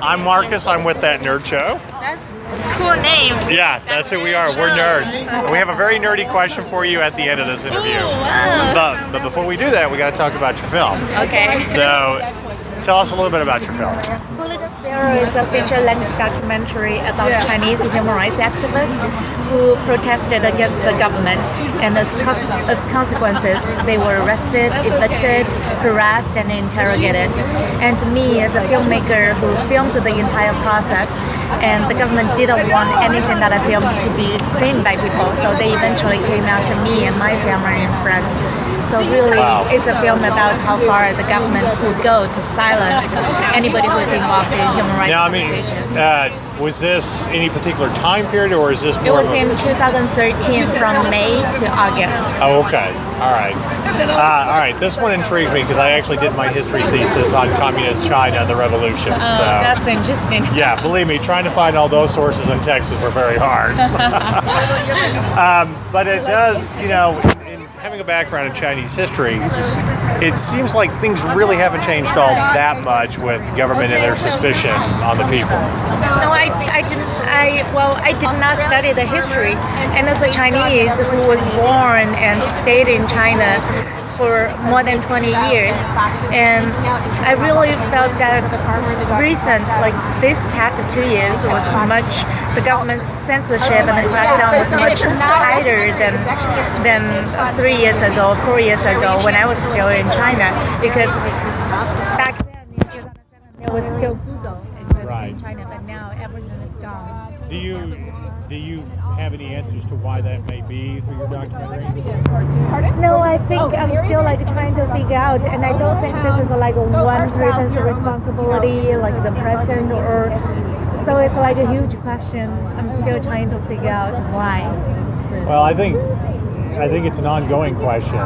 I'm Marcus. I'm with That Nerd Show. That's cool name. Yeah, that's who we are. We're nerds. And we have a very nerdy question for you at the end of this interview. Ooh, wow. But before we do that, we got to talk about your film. Okay. So, tell us a little bit about your film. Hooligan Sparrow is a feature-length documentary about Chinese human rights activists who protested against the government, and as consequences, they were arrested, evicted, harassed, and interrogated. And me, as a filmmaker who filmed the entire process, and the government didn't want anything that I filmed to be seen by people, so they eventually came after me and my family and friends. So really, it's a film about how far the government would go to silence anybody who is involved in human rights organizations. Was this any particular time period, or is this It more was in 2013 from May to August. Oh, okay. All right. All right. This one intrigues me because I actually did my history thesis on communist China and the revolution. Oh, so. That's interesting. Yeah, believe me, trying to find all those sources in Texas were very hard. But it does, in having a background in Chinese history, it seems like things really haven't changed all that much with government and their suspicion on the people. No, I did not study the history. And as a Chinese who was born and stayed in China for more than 20 years, and I really felt that this past 2 years was much, the government's censorship and the crackdown was much tighter than 3 years ago, 4 years ago when I was still in China, because back then in 2007 there was still Google existing in China, but now everything is gone. Do you have any answers to why that may be for your documentary? No, I think I'm still trying to figure out, and I don't think this is one person's responsibility, like the president, or so it's a huge question. I'm still trying to figure out why. Well, I think it's an ongoing question.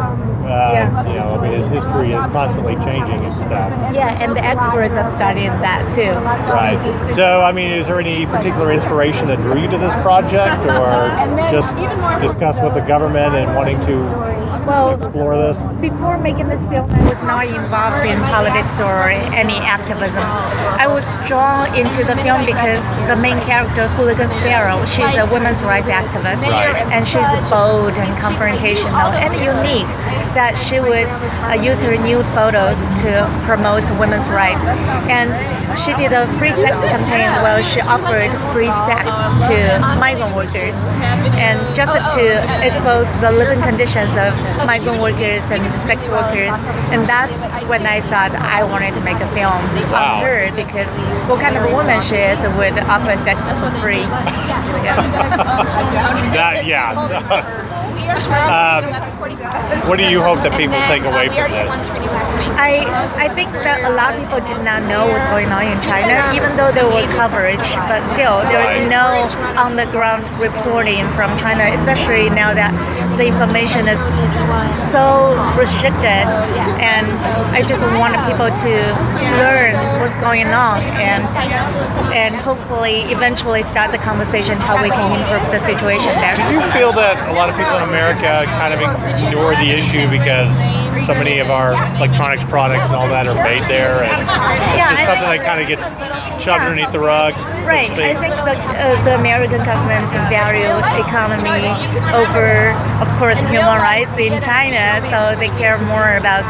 His history is constantly changing and stuff. Yeah, and the experts are studying that too. Right. So, is there any particular inspiration that drew you to this project, or just discuss with the government and wanting to explore this? Before making this film, I was not involved in politics or any activism. I was drawn into the film because the main character, Hooligan Sparrow, she's a women's rights activist, and she's bold and confrontational and unique, that she would use her nude photos to promote women's rights. And she did a free sex campaign where she offered free sex to migrant workers, and just to expose the living conditions of migrant workers and sex workers. And that's when I thought I wanted to make a film on her, because what kind of a woman she is would offer sex for free. What do you hope that people take away from this? I think that a lot of people did not know what's going on in China, even though there was coverage, but still there is no on-the-ground reporting from China, especially now that the information is so restricted. And I just want people to learn what's going on and hopefully eventually start the conversation how we can improve the situation there. Do you feel that a lot of people in America kind of ignore the issue because so many of our electronics products and all that are made there, and it's just something that kind of gets shoved underneath the rug? Right. I think the American government value economy over, of course, human rights in China, so they care more about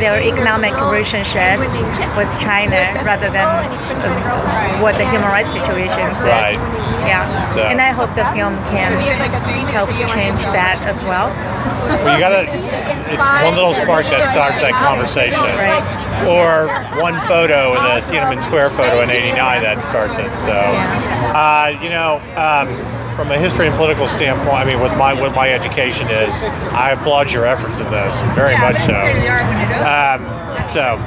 their economic relationships with China rather than what the human rights situation is. Right. Yeah. So. And I hope the film can help change that as well. Well, it's one little spark that starts that conversation. Right. Or one photo, the Tiananmen Square photo in '89 that starts it. So, from a history and political standpoint, what my education is, I applaud your efforts in this, very much so.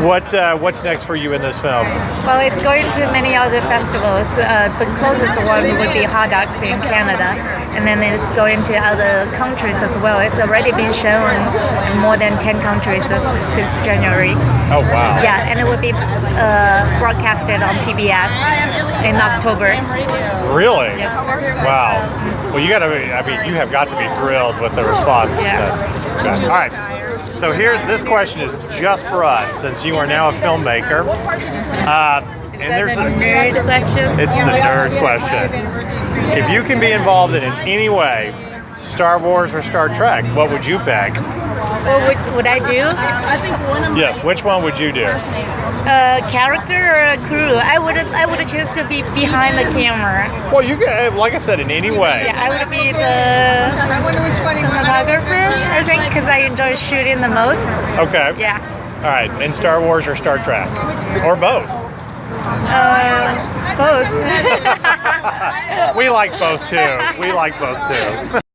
What's next for you in this film? Well, it's going to many other festivals. The closest one would be Hot Dogs in Canada, and then it's going to other countries as well. It's already been shown in more than 10 countries since January. Oh, wow. Yeah, and it will be broadcasted on PBS in October. Really? Yes. Wow. Well, you have got to be thrilled with the response. Yeah. All right. So here, this question is just for us, since you are now a filmmaker. And there's a nerd question. It's the nerd question. If you can be involved in any way, Star Wars or Star Trek, what would you pick? What would I do? Yes, which one would you do? Character or a crew? I would choose to be behind the camera. Well, you can, like I said, in any way. Yeah, I would be the cinematographer, I think, because I enjoy shooting the most. Okay. Yeah. All right, in Star Wars or Star Trek? Or both? Both. We like both too.